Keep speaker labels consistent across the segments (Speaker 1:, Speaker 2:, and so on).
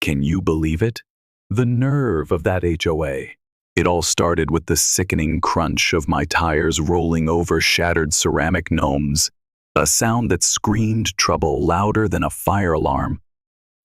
Speaker 1: Can you believe it? The nerve of that HOA. It all started with the sickening crunch of my tires rolling over shattered ceramic gnomes, a sound that screamed trouble louder than a fire alarm.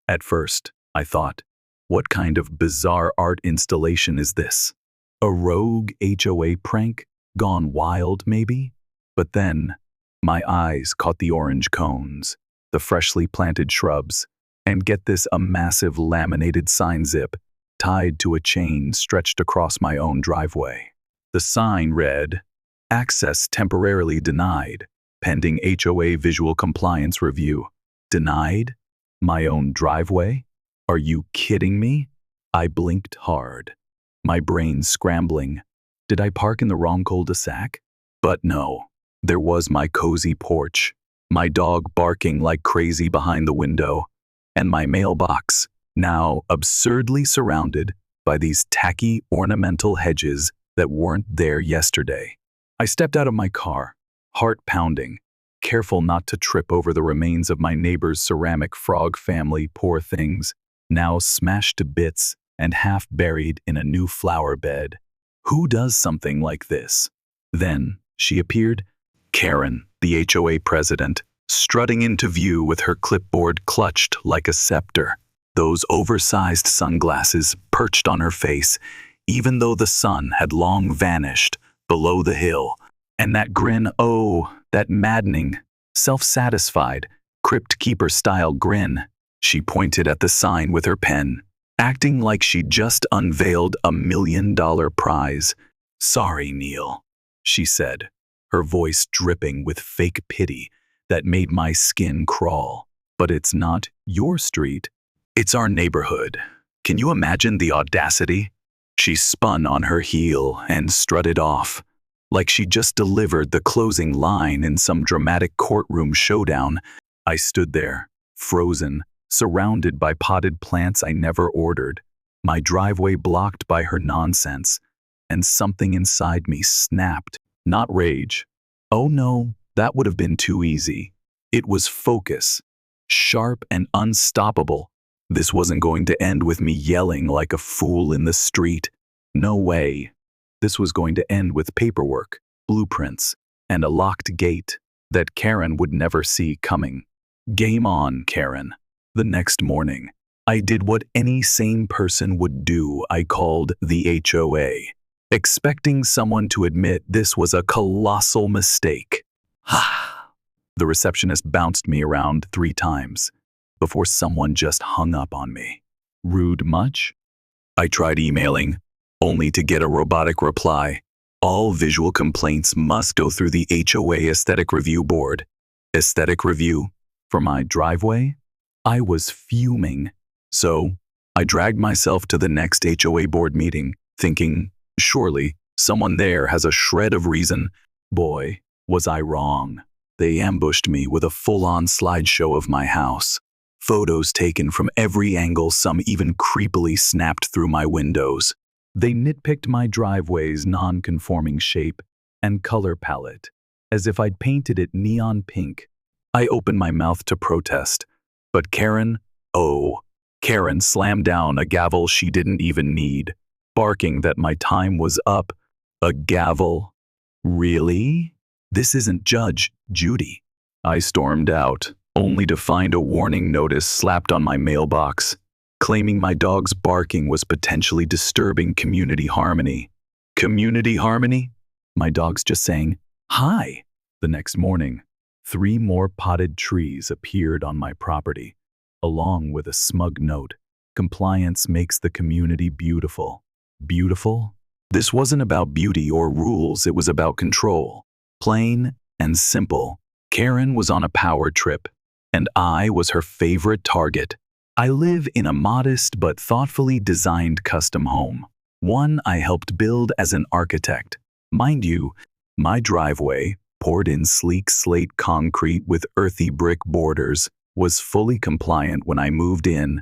Speaker 1: At first, I thought, what kind of bizarre art installation is this? A rogue HOA prank? Gone wild, maybe? But then, my eyes caught the orange cones, the freshly planted shrubs, and get this, a massive laminated sign zip tied to a chain stretched across my own driveway. The sign read, "Access temporarily denied, pending HOA visual compliance review." Denied? My own driveway? Are you kidding me? I blinked hard, my brain scrambling. Did I park in the wrong cul-de-sac? But no, there was my cozy porch, my dog barking like crazy behind the window, and my mailbox, now absurdly surrounded by these tacky ornamental hedges that weren't there yesterday. I stepped out of my car, heart pounding, careful not to trip over the remains of my neighbor's ceramic frog family, poor things, now smashed to bits and half buried in a new flower bed. Who does something like this? Then she appeared, Karen, the HOA president, strutting into view with her clipboard clutched like a scepter. Those oversized sunglasses perched on her face, even though the sun had long vanished below the hill. And that grin, oh, that maddening, self-satisfied, crypt keeper-style grin. She pointed at the sign with her pen, acting like she'd just unveiled a $1 million prize. "Sorry, Neil," she said, her voice dripping with fake pity that made my skin crawl. "But it's not your street. It's our neighborhood. Can you imagine the audacity?" She spun on her heel and strutted off, like she just delivered the closing line in some dramatic courtroom showdown. I stood there, frozen, surrounded by potted plants I never ordered, my driveway blocked by her nonsense, and something inside me snapped. Not rage. Oh no, that would have been too easy. It was focus, sharp and unstoppable. This wasn't going to end with me yelling like a fool in the street. No way. This was going to end with paperwork, blueprints, and a locked gate that Karen would never see coming. Game on, Karen. The next morning, I did what any sane person would do. I called the HOA, expecting someone to admit this was a colossal mistake. The receptionist bounced me around 3 times before someone just hung up on me. Rude much? I tried emailing, only to get a robotic reply. All visual complaints must go through the HOA Aesthetic Review Board. Aesthetic review? For my driveway? I was fuming. So, I dragged myself to the next HOA board meeting, thinking, surely, someone there has a shred of reason. Boy, was I wrong. They ambushed me with a full-on slideshow of my house. Photos taken from every angle, some even creepily snapped through my windows. They nitpicked my driveway's non-conforming shape and color palette, as if I'd painted it neon pink. I opened my mouth to protest, but Karen slammed down a gavel she didn't even need, barking that my time was up. A gavel? Really? This isn't Judge Judy. I stormed out, only to find a warning notice slapped on my mailbox, claiming my dog's barking was potentially disturbing community harmony. Community harmony? My dog's just saying, hi. The next morning, 3 more potted trees appeared on my property, along with a smug note. Compliance makes the community beautiful. Beautiful? This wasn't about beauty or rules, it was about control. Plain and simple. Karen was on a power trip, and I was her favorite target. I live in a modest but thoughtfully designed custom home, one I helped build as an architect. Mind you, my driveway, poured in sleek slate concrete with earthy brick borders, was fully compliant when I moved in.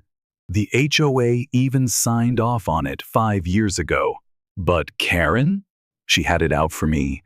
Speaker 1: The HOA even signed off on it 5 years ago. But Karen? She had it out for me.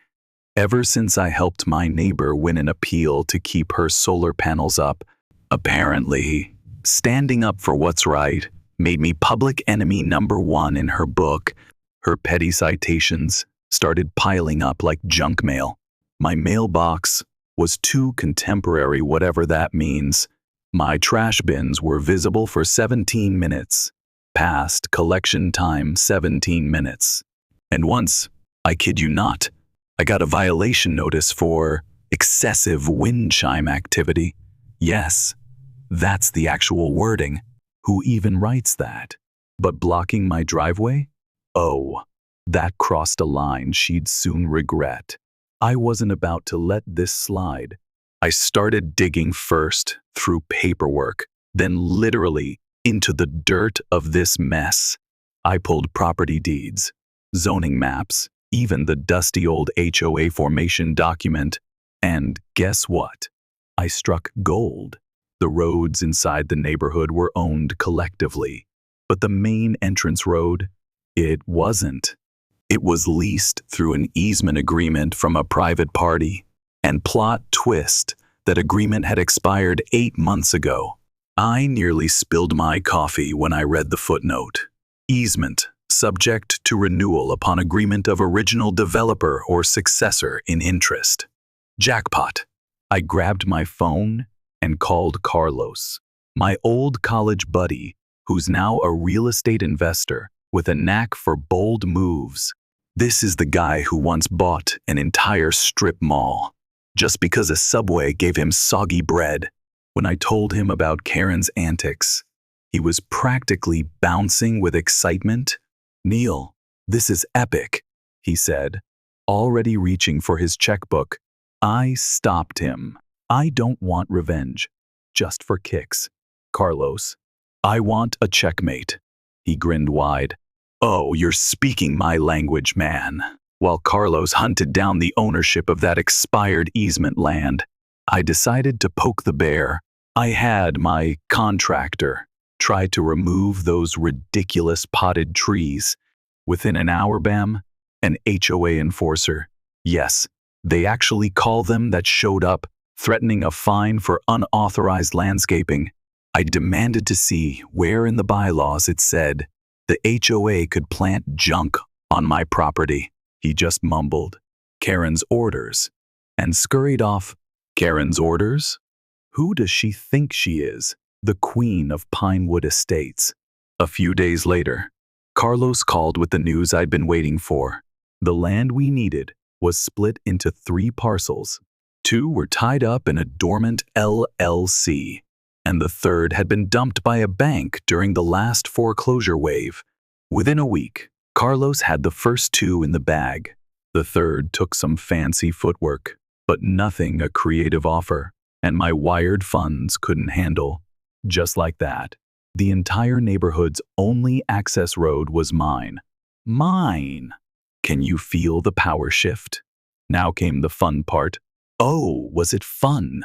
Speaker 1: Ever since I helped my neighbor win an appeal to keep her solar panels up, apparently, standing up for what's right made me public enemy #1 in her book. Her petty citations started piling up like junk mail. My mailbox was too contemporary, whatever that means. My trash bins were visible for 17 minutes. Past collection time 17 minutes. And once, I kid you not, I got a violation notice for excessive wind chime activity. Yes, that's the actual wording. Who even writes that? But blocking my driveway? Oh, that crossed a line she'd soon regret. I wasn't about to let this slide. I started digging first through paperwork, then literally into the dirt of this mess. I pulled property deeds, zoning maps, even the dusty old HOA formation document, and guess what? I struck gold. The roads inside the neighborhood were owned collectively, but the main entrance road, it wasn't. It was leased through an easement agreement from a private party, and plot twist, that agreement had expired 8 months ago. I nearly spilled my coffee when I read the footnote. Easement, subject to renewal upon agreement of original developer or successor in interest. Jackpot. I grabbed my phone and called Carlos, my old college buddy, who's now a real estate investor with a knack for bold moves. This is the guy who once bought an entire strip mall, just because a Subway gave him soggy bread. When I told him about Karen's antics, he was practically bouncing with excitement. "Neil, this is epic," he said, already reaching for his checkbook. I stopped him. "I don't want revenge, just for kicks. Carlos, I want a checkmate." He grinned wide. "Oh, you're speaking my language, man." While Carlos hunted down the ownership of that expired easement land, I decided to poke the bear. I had my contractor try to remove those ridiculous potted trees. Within an hour, bam, an HOA enforcer. Yes, they actually call them that showed up, threatening a fine for unauthorized landscaping. I demanded to see where in the bylaws it said the HOA could plant junk on my property. He just mumbled, "Karen's orders," and scurried off. Karen's orders? Who does she think she is? The queen of Pinewood Estates. A few days later, Carlos called with the news I'd been waiting for. The land we needed was split into 3 parcels. 2 were tied up in a dormant LLC, and the third had been dumped by a bank during the last foreclosure wave. Within a week, Carlos had the first 2 in the bag. The third took some fancy footwork, but nothing a creative offer, and my wired funds couldn't handle. Just like that, the entire neighborhood's only access road was mine. Mine! Can you feel the power shift? Now came the fun part. Oh, was it fun?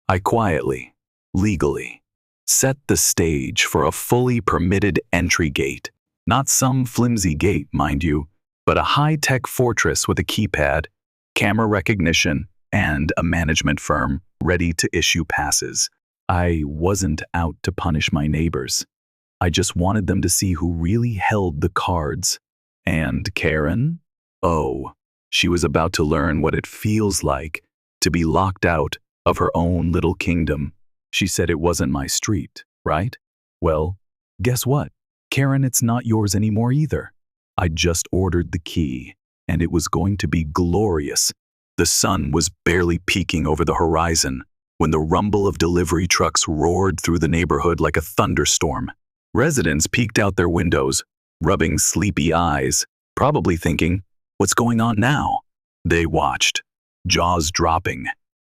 Speaker 1: I quietly, legally, set the stage for a fully permitted entry gate. Not some flimsy gate, mind you, but a high-tech fortress with a keypad, camera recognition, and a management firm ready to issue passes. I wasn't out to punish my neighbors. I just wanted them to see who really held the cards. And Karen? Oh, she was about to learn what it feels like to be locked out of her own little kingdom. She said it wasn't my street, right? Well, guess what? Karen, it's not yours anymore either. I just ordered the key, and it was going to be glorious. The sun was barely peeking over the horizon when the rumble of delivery trucks roared through the neighborhood like a thunderstorm. Residents peeked out their windows, rubbing sleepy eyes, probably thinking, "What's going on now?" They watched, jaws dropping,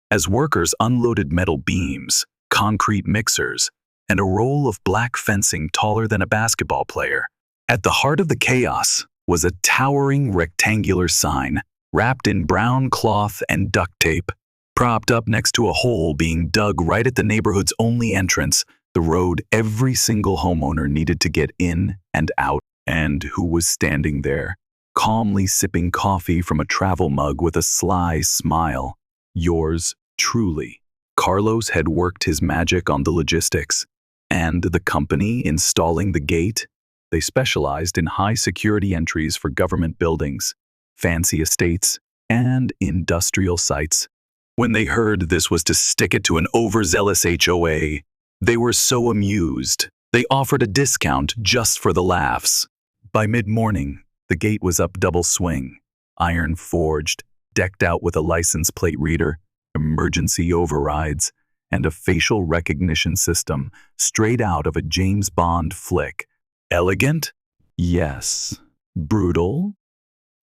Speaker 1: as workers unloaded metal beams, concrete mixers, and a roll of black fencing taller than a basketball player. At the heart of the chaos was a towering rectangular sign, wrapped in brown cloth and duct tape, propped up next to a hole being dug right at the neighborhood's only entrance, the road every single homeowner needed to get in and out. And who was standing there, calmly sipping coffee from a travel mug with a sly smile? Yours truly. Carlos had worked his magic on the logistics. And the company installing the gate? They specialized in high-security entries for government buildings, fancy estates, and industrial sites. When they heard this was to stick it to an overzealous HOA, they were so amused. They offered a discount just for the laughs. By mid-morning, the gate was up double swing, iron forged, decked out with a license plate reader, emergency overrides, and a facial recognition system straight out of a James Bond flick. Elegant? Yes. Brutal?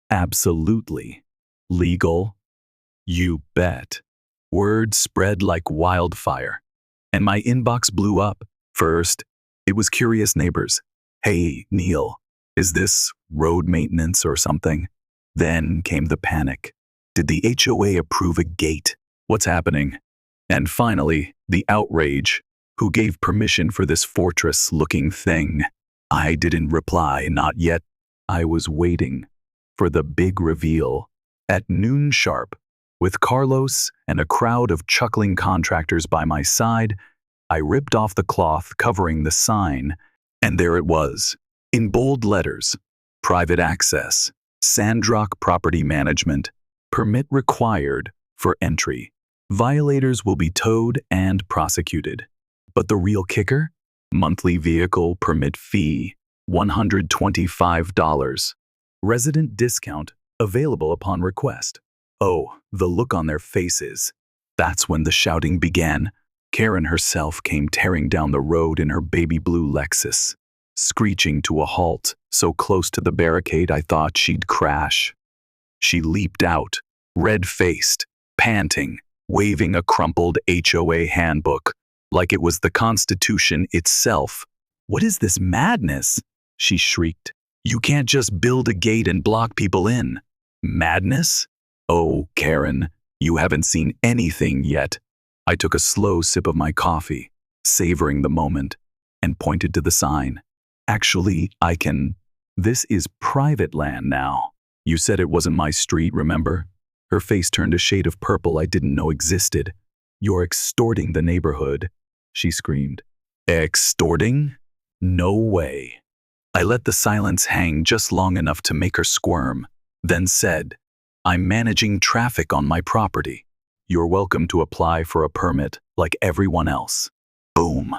Speaker 1: Absolutely. Legal? You bet. Word spread like wildfire, and my inbox blew up. First, it was curious neighbors. Hey, Neil, is this road maintenance or something? Then came the panic. Did the HOA approve a gate? What's happening? And finally, the outrage. Who gave permission for this fortress-looking thing? I didn't reply, not yet. I was waiting for the big reveal. At noon sharp, with Carlos and a crowd of chuckling contractors by my side, I ripped off the cloth covering the sign, and there it was, in bold letters: private access, Sandrock Property Management, permit required for entry. Violators will be towed and prosecuted. But the real kicker? Monthly vehicle permit fee, $125. Resident discount available upon request. Oh, the look on their faces. That's when the shouting began. Karen herself came tearing down the road in her baby blue Lexus, screeching to a halt so close to the barricade I thought she'd crash. She leaped out, red-faced, panting, waving a crumpled HOA handbook like it was the Constitution itself. "What is this madness?" she shrieked. "You can't just build a gate and block people in." Madness? Oh, Karen, you haven't seen anything yet. I took a slow sip of my coffee, savoring the moment, and pointed to the sign. Actually, This is private land now. You said it wasn't my street, remember? Her face turned a shade of purple I didn't know existed. "You're extorting the neighborhood," she screamed. Extorting? No way. I let the silence hang just long enough to make her squirm, then said, "I'm managing traffic on my property. You're welcome to apply for a permit like everyone else." Boom.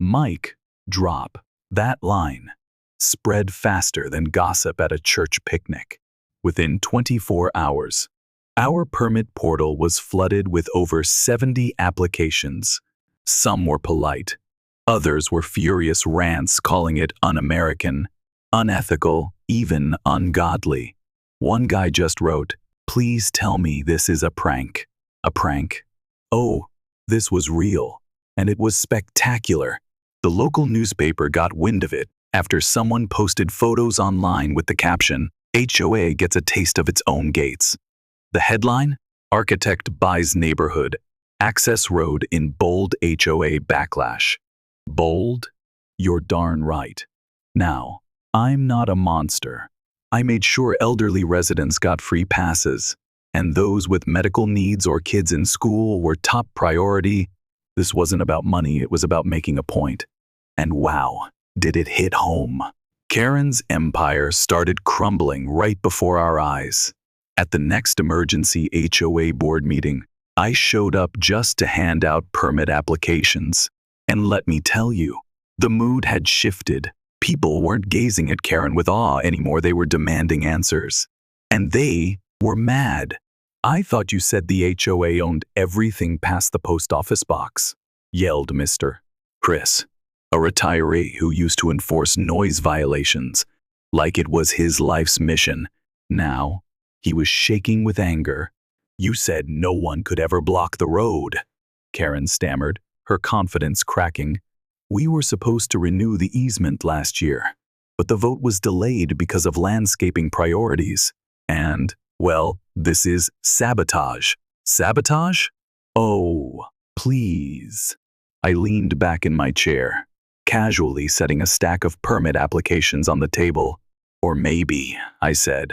Speaker 1: Mic drop. That line spread faster than gossip at a church picnic. Within 24 hours, our permit portal was flooded with over 70 applications. Some were polite. Others were furious rants calling it un-American, unethical, even ungodly. One guy just wrote, "Please tell me this is a prank." A prank? Oh, this was real, and it was spectacular. The local newspaper got wind of it after someone posted photos online with the caption, "HOA gets a taste of its own gates." The headline? "Architect buys neighborhood, access road in bold HOA backlash." Bold? You're darn right. Now, I'm not a monster. I made sure elderly residents got free passes, and those with medical needs or kids in school were top priority. This wasn't about money, it was about making a point. And wow, did it hit home. Karen's empire started crumbling right before our eyes. At the next emergency HOA board meeting, I showed up just to hand out permit applications. And let me tell you, the mood had shifted. People weren't gazing at Karen with awe anymore, they were demanding answers. And they were mad. "I thought you said the HOA owned everything past the post office box," yelled Mr. Chris, a retiree who used to enforce noise violations, like it was his life's mission. Now, he was shaking with anger. "You said no one could ever block the road," Karen stammered, her confidence cracking. "We were supposed to renew the easement last year, but the vote was delayed because of landscaping priorities. And, well, this is sabotage." Sabotage? Oh, please. I leaned back in my chair, casually setting a stack of permit applications on the table. "Or maybe," I said,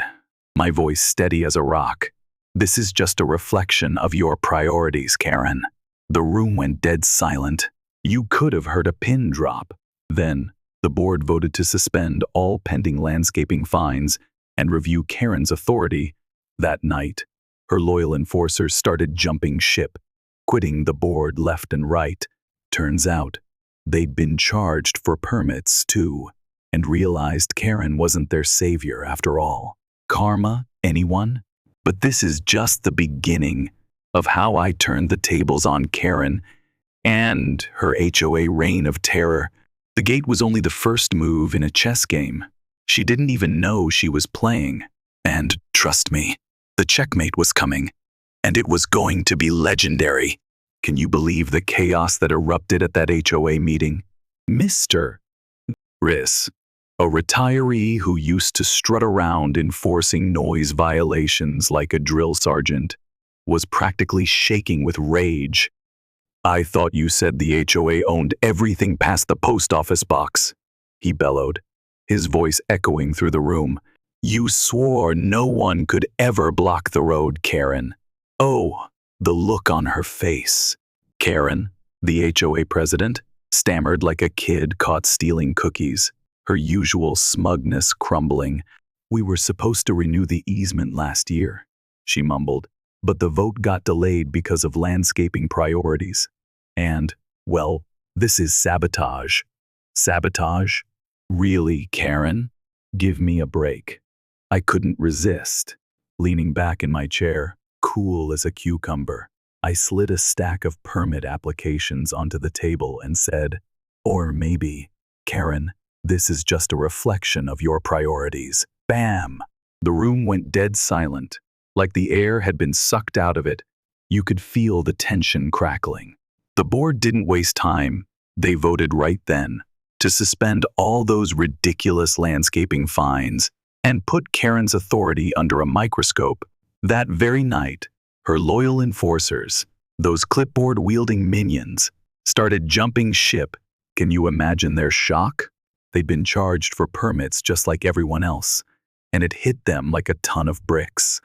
Speaker 1: my voice steady as a rock, "this is just a reflection of your priorities, Karen." The room went dead silent. You could have heard a pin drop. Then, the board voted to suspend all pending landscaping fines and review Karen's authority. That night, her loyal enforcers started jumping ship, quitting the board left and right. Turns out, they'd been charged for permits too, and realized Karen wasn't their savior after all. Karma, anyone? But this is just the beginning of how I turned the tables on Karen and her HOA reign of terror. The gate was only the first move in a chess game. She didn't even know she was playing. And trust me, the checkmate was coming, and it was going to be legendary. Can you believe the chaos that erupted at that HOA meeting? Mr. Riss, a retiree who used to strut around enforcing noise violations like a drill sergeant, was practically shaking with rage. "I thought you said the HOA owned everything past the post office box," he bellowed, his voice echoing through the room. "You swore no one could ever block the road, Karen." Oh, the look on her face. Karen, the HOA president, stammered like a kid caught stealing cookies, her usual smugness crumbling. "We were supposed to renew the easement last year," she mumbled, "but the vote got delayed because of landscaping priorities. And, well, this is sabotage." Sabotage? Really, Karen? Give me a break. I couldn't resist. Leaning back in my chair, cool as a cucumber, I slid a stack of permit applications onto the table and said, "Or maybe, Karen, this is just a reflection of your priorities." Bam! The room went dead silent, like the air had been sucked out of it. You could feel the tension crackling. The board didn't waste time. They voted right then to suspend all those ridiculous landscaping fines and put Karen's authority under a microscope. That very night, her loyal enforcers, those clipboard-wielding minions, started jumping ship. Can you imagine their shock? They'd been charged for permits just like everyone else, and it hit them like a ton of bricks.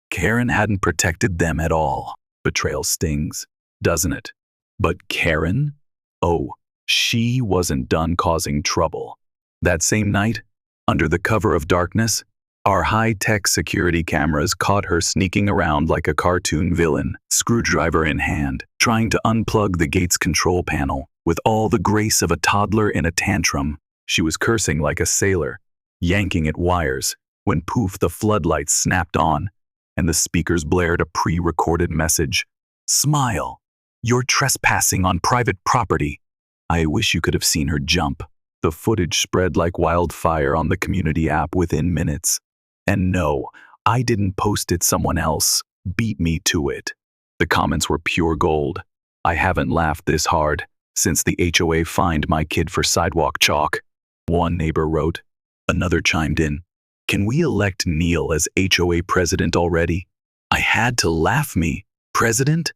Speaker 1: Karen hadn't protected them at all. Betrayal stings, doesn't it? But Karen? Oh, she wasn't done causing trouble. That same night, under the cover of darkness, our high-tech security cameras caught her sneaking around like a cartoon villain, screwdriver in hand, trying to unplug the gate's control panel. With all the grace of a toddler in a tantrum, she was cursing like a sailor, yanking at wires, when poof, the floodlights snapped on, and the speakers blared a pre-recorded message. "Smile. You're trespassing on private property." I wish you could have seen her jump. The footage spread like wildfire on the community app within minutes. And no, I didn't post it, someone else beat me to it. The comments were pure gold. "I haven't laughed this hard since the HOA fined my kid for sidewalk chalk," one neighbor wrote. Another chimed in, "Can we elect Neil as HOA president already?" I had to laugh. Me, president?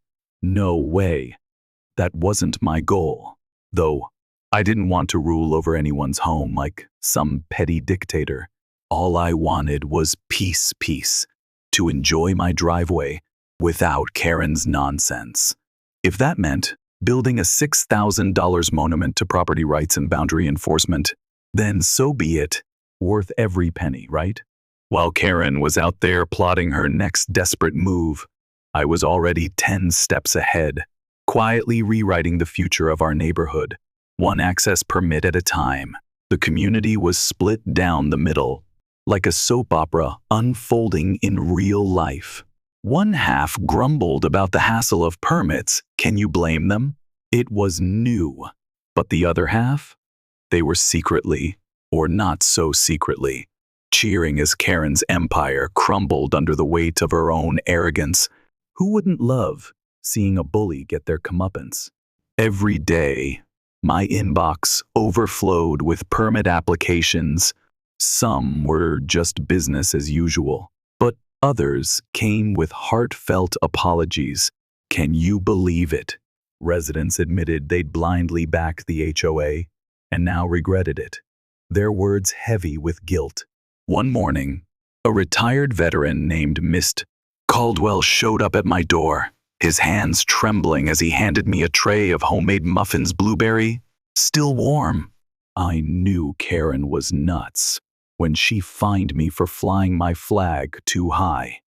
Speaker 1: No way. That wasn't my goal. Though, I didn't want to rule over anyone's home like some petty dictator. All I wanted was peace, to enjoy my driveway without Karen's nonsense. If that meant building a $6,000 monument to property rights and boundary enforcement, then so be it. Worth every penny, right? While Karen was out there plotting her next desperate move, I was already 10 steps ahead, quietly rewriting the future of our neighborhood, one access permit at a time. The community was split down the middle, like a soap opera unfolding in real life. One half grumbled about the hassle of permits. Can you blame them? It was new. But the other half? They were secretly, or not so secretly, cheering as Karen's empire crumbled under the weight of her own arrogance. Who wouldn't love seeing a bully get their comeuppance? Every day, my inbox overflowed with permit applications. Some were just business as usual, but others came with heartfelt apologies. Can you believe it? Residents admitted they'd blindly backed the HOA and now regretted it, their words heavy with guilt. One morning, a retired veteran named Mr. Caldwell showed up at my door, his hands trembling as he handed me a tray of homemade muffins, blueberry, still warm. I knew Karen was nuts when she fined me for flying my flag too high,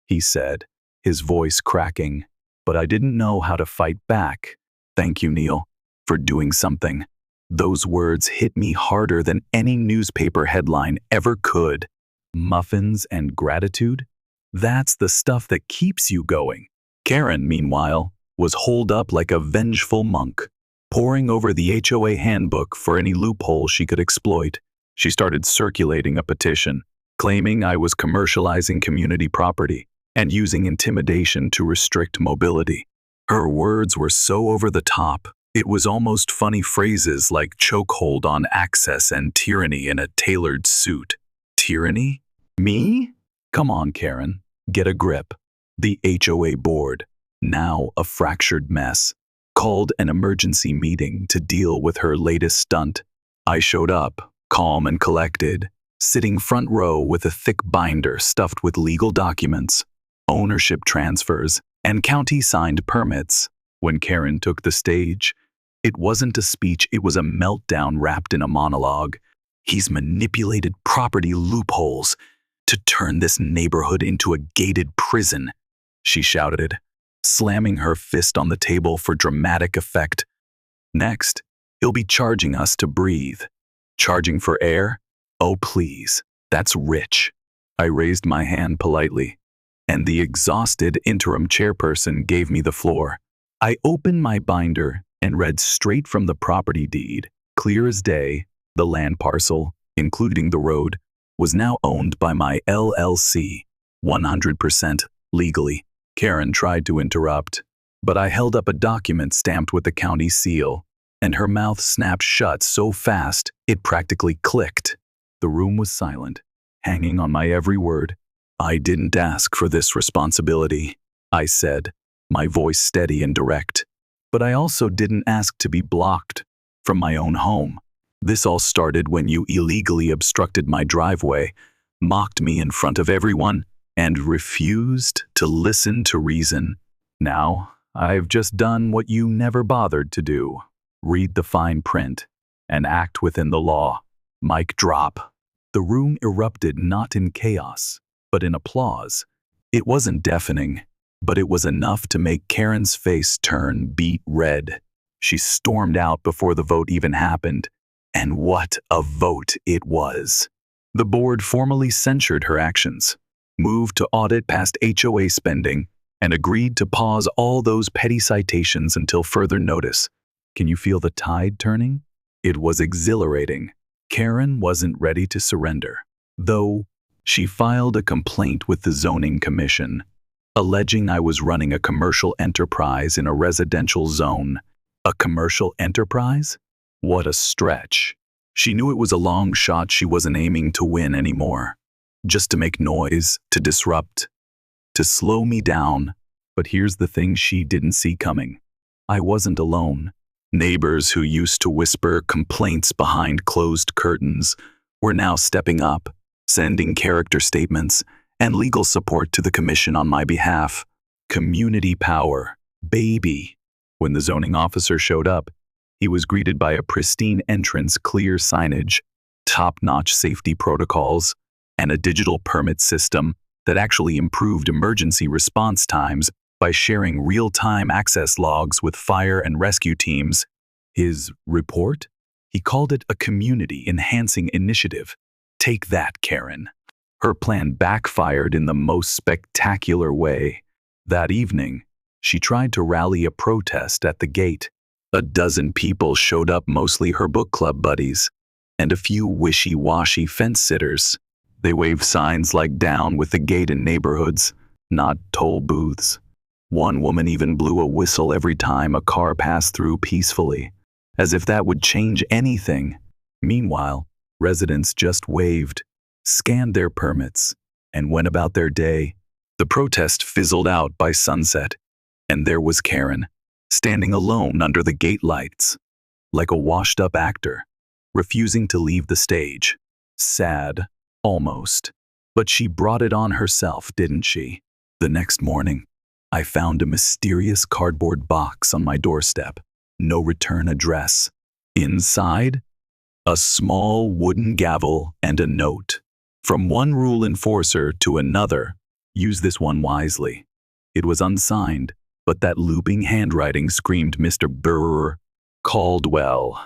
Speaker 1: he said, his voice cracking, but I didn't know how to fight back. Thank you, Neil, for doing something. Those words hit me harder than any newspaper headline ever could. Muffins and gratitude? That's the stuff that keeps you going. Karen, meanwhile, was holed up like a vengeful monk, poring over the HOA handbook for any loophole she could exploit. She started circulating a petition, claiming I was commercializing community property and using intimidation to restrict mobility. Her words were so over the top, it was almost funny phrases like chokehold on access and tyranny in a tailored suit. Tyranny? Me? Come on, Karen, get a grip. The HOA board, now a fractured mess, called an emergency meeting to deal with her latest stunt. I showed up, calm and collected, sitting front row with a thick binder stuffed with legal documents, ownership transfers, and county-signed permits. When Karen took the stage, it wasn't a speech, it was a meltdown wrapped in a monologue. He's manipulated property loopholes to turn this neighborhood into a gated prison, she shouted, slamming her fist on the table for dramatic effect. Next, he'll be charging us to breathe. Charging for air? Oh, please, that's rich. I raised my hand politely, and the exhausted interim chairperson gave me the floor. I opened my binder and read straight from the property deed. Clear as day, the land parcel, including the road, was now owned by my LLC, 100% legally. Karen tried to interrupt, but I held up a document stamped with the county seal, and her mouth snapped shut so fast it practically clicked. The room was silent, hanging on my every word. I didn't ask for this responsibility, I said, my voice steady and direct. But I also didn't ask to be blocked from my own home. This all started when you illegally obstructed my driveway, mocked me in front of everyone, and refused to listen to reason. Now, I've just done what you never bothered to do. Read the fine print and act within the law. Mic drop. The room erupted not in chaos, but in applause. It wasn't deafening, but it was enough to make Karen's face turn beet red. She stormed out before the vote even happened. And what a vote it was. The board formally censured her actions, moved to audit past HOA spending, and agreed to pause all those petty citations until further notice. Can you feel the tide turning? It was exhilarating. Karen wasn't ready to surrender, though she filed a complaint with the zoning commission, alleging I was running a commercial enterprise in a residential zone. A commercial enterprise? What a stretch. She knew it was a long shot. She wasn't aiming to win anymore. Just to make noise, to disrupt, to slow me down. But here's the thing she didn't see coming. I wasn't alone. Neighbors who used to whisper complaints behind closed curtains were now stepping up, sending character statements and legal support to the commission on my behalf. Community power, baby. When the zoning officer showed up, he was greeted by a pristine entrance, clear signage, top-notch safety protocols, and a digital permit system that actually improved emergency response times by sharing real-time access logs with fire and rescue teams. His report? He called it a community-enhancing initiative. Take that, Karen. Her plan backfired in the most spectacular way. That evening, she tried to rally a protest at the gate. A dozen people showed up, mostly her book club buddies, and a few wishy-washy fence-sitters. They waved signs like "Down with the gate" in neighborhoods, not toll booths. One woman even blew a whistle every time a car passed through peacefully, as if that would change anything. Meanwhile, residents just waved, scanned their permits, and went about their day. The protest fizzled out by sunset, and there was Karen, standing alone under the gate lights, like a washed-up actor, refusing to leave the stage. Sad, almost. But she brought it on herself, didn't she? The next morning, I found a mysterious cardboard box on my doorstep. No return address. Inside, a small wooden gavel and a note. From one rule enforcer to another, use this one wisely. It was unsigned, but that looping handwriting screamed Mr. Burr Caldwell.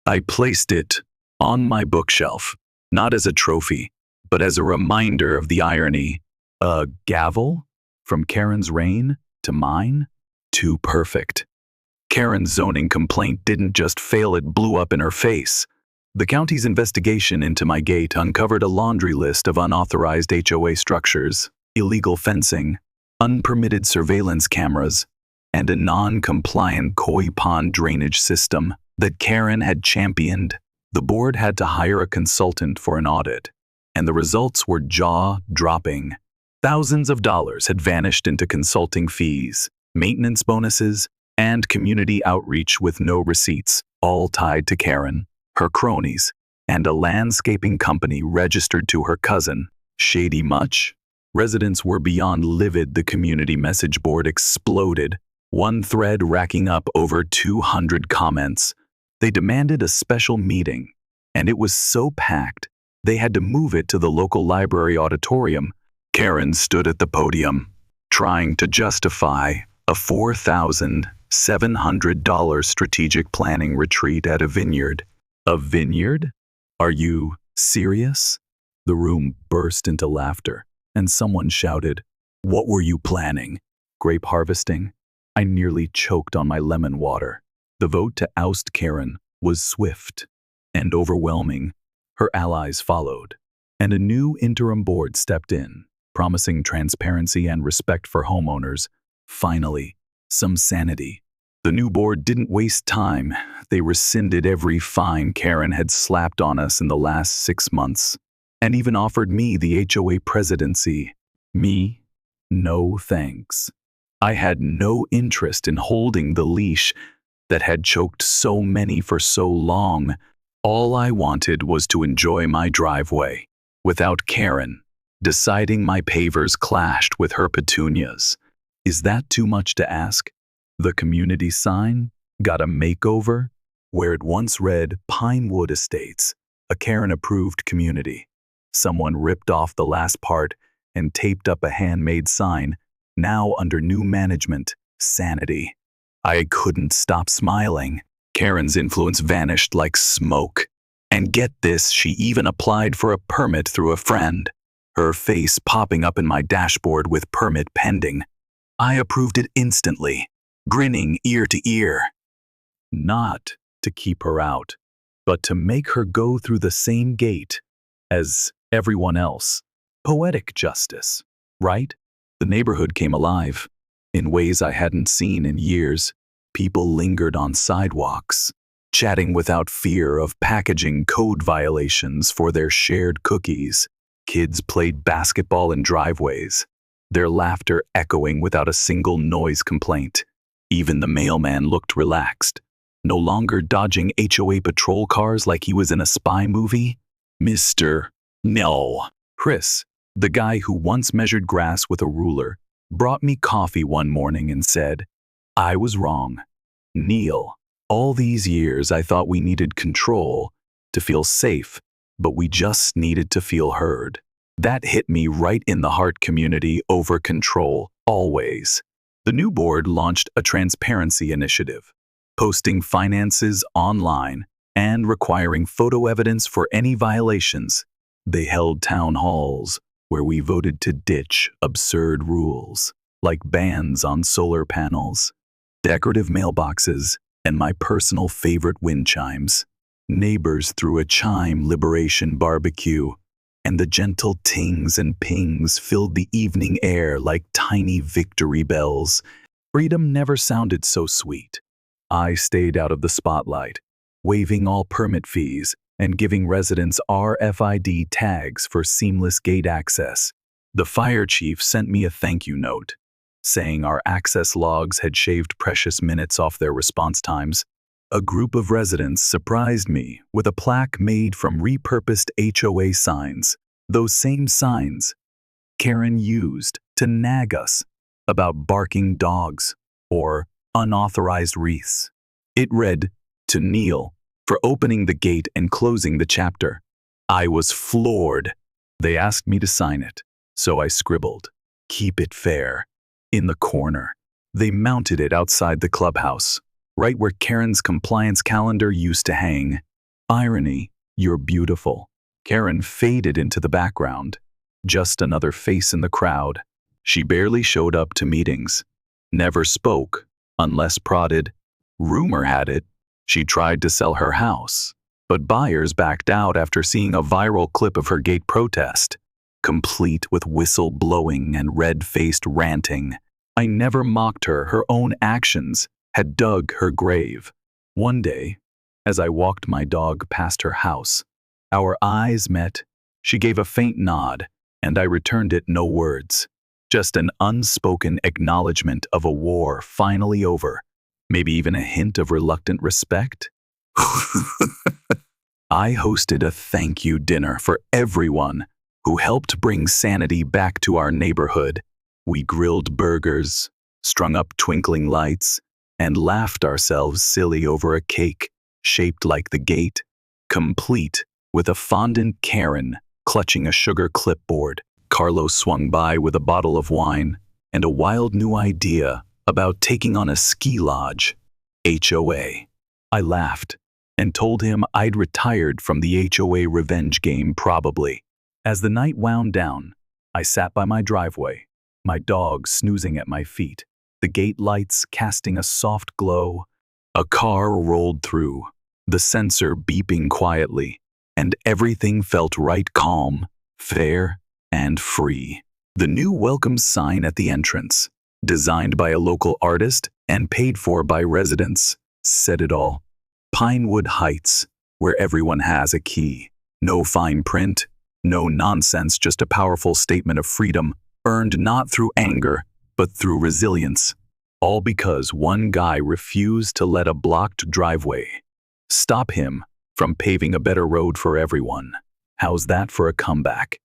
Speaker 1: I placed it on my bookshelf, not as a trophy, but as a reminder of the irony. A gavel? From Karen's reign to mine? Too perfect. Karen's zoning complaint didn't just fail, it blew up in her face. The county's investigation into my gate uncovered a laundry list of unauthorized HOA structures, illegal fencing, unpermitted surveillance cameras, and a non-compliant koi pond drainage system that Karen had championed. The board had to hire a consultant for an audit, and the results were jaw-dropping. Thousands of dollars had vanished into consulting fees, maintenance bonuses, and community outreach with no receipts, all tied to Karen, her cronies, and a landscaping company registered to her cousin. Shady much? Residents were beyond livid. The community message board exploded, one thread racking up over 200 comments. They demanded a special meeting, and it was so packed they had to move it to the local library auditorium. Karen stood at the podium, trying to justify a $4,700 strategic planning retreat at a vineyard. A vineyard? Are you serious? The room burst into laughter, and someone shouted, "What were you planning? Grape harvesting?" I nearly choked on my lemon water. The vote to oust Karen was swift and overwhelming. Her allies followed, and a new interim board stepped in, promising transparency and respect for homeowners. Finally, some sanity. The new board didn't waste time. They rescinded every fine Karen had slapped on us in the last 6 months, and even offered me the HOA presidency. Me? No thanks. I had no interest in holding the leash that had choked so many for so long. All I wanted was to enjoy my driveway, without Karen deciding my pavers clashed with her petunias. Is that too much to ask? The community sign got a makeover. Where it once read Pinewood Estates, a Karen-approved community, someone ripped off the last part and taped up a handmade sign, now under new management, Sanity. I couldn't stop smiling. Karen's influence vanished like smoke. And get this, she even applied for a permit through a friend, her face popping up in my dashboard with permit pending. I approved it instantly, grinning ear to ear. Not to keep her out, but to make her go through the same gate as everyone else. Poetic justice, right? The neighborhood came alive in ways I hadn't seen in years. People lingered on sidewalks, chatting without fear of packaging code violations for their shared cookies. Kids played basketball in driveways, their laughter echoing without a single noise complaint. Even the mailman looked relaxed, no longer dodging HOA patrol cars like he was in a spy movie. Chris, the guy who once measured grass with a ruler, brought me coffee one morning and said, "I was wrong. Neil, all these years I thought we needed control to feel safe, but we just needed to feel heard." That hit me right in the heart. Community over control, always. The new board launched a transparency initiative, posting finances online and requiring photo evidence for any violations. They held town halls where we voted to ditch absurd rules, like bans on solar panels, decorative mailboxes, and my personal favorite wind chimes. Neighbors threw a chime liberation barbecue, and the gentle tings and pings filled the evening air like tiny victory bells. Freedom never sounded so sweet. I stayed out of the spotlight, waiving all permit fees and giving residents RFID tags for seamless gate access. The fire chief sent me a thank you note, saying our access logs had shaved precious minutes off their response times. A group of residents surprised me with a plaque made from repurposed HOA signs, those same signs Karen used to nag us about barking dogs or unauthorized wreaths. It read, "To Neil, for opening the gate and closing the chapter." I was floored. They asked me to sign it, so I scribbled, "Keep it fair," in the corner. They mounted it outside the clubhouse, right where Karen's compliance calendar used to hang. Irony, you're beautiful. Karen faded into the background. Just another face in the crowd. She barely showed up to meetings. Never spoke, unless prodded. Rumor had it she tried to sell her house, but buyers backed out after seeing a viral clip of her gate protest, complete with whistle blowing and red-faced ranting. I never mocked her. Her own actions had dug her grave. One day, as I walked my dog past her house, our eyes met. She gave a faint nod, and I returned it no words. Just an unspoken acknowledgement of a war finally over. Maybe even a hint of reluctant respect? I hosted a thank you dinner for everyone who helped bring sanity back to our neighborhood. We grilled burgers, strung up twinkling lights, and laughed ourselves silly over a cake shaped like the gate, complete with a fondant Karen clutching a sugar clipboard. Carlos swung by with a bottle of wine and a wild new idea about taking on a ski lodge, HOA. I laughed and told him I'd retired from the HOA revenge game probably. As the night wound down, I sat by my driveway, my dog snoozing at my feet, the gate lights casting a soft glow. A car rolled through, the sensor beeping quietly, and everything felt right calm, fair, and free. The new welcome sign at the entrance, designed by a local artist and paid for by residents, said it all. Pinewood Heights, where everyone has a key. No fine print, no nonsense, just a powerful statement of freedom, earned not through anger, but through resilience. All because one guy refused to let a blocked driveway stop him from paving a better road for everyone. How's that for a comeback?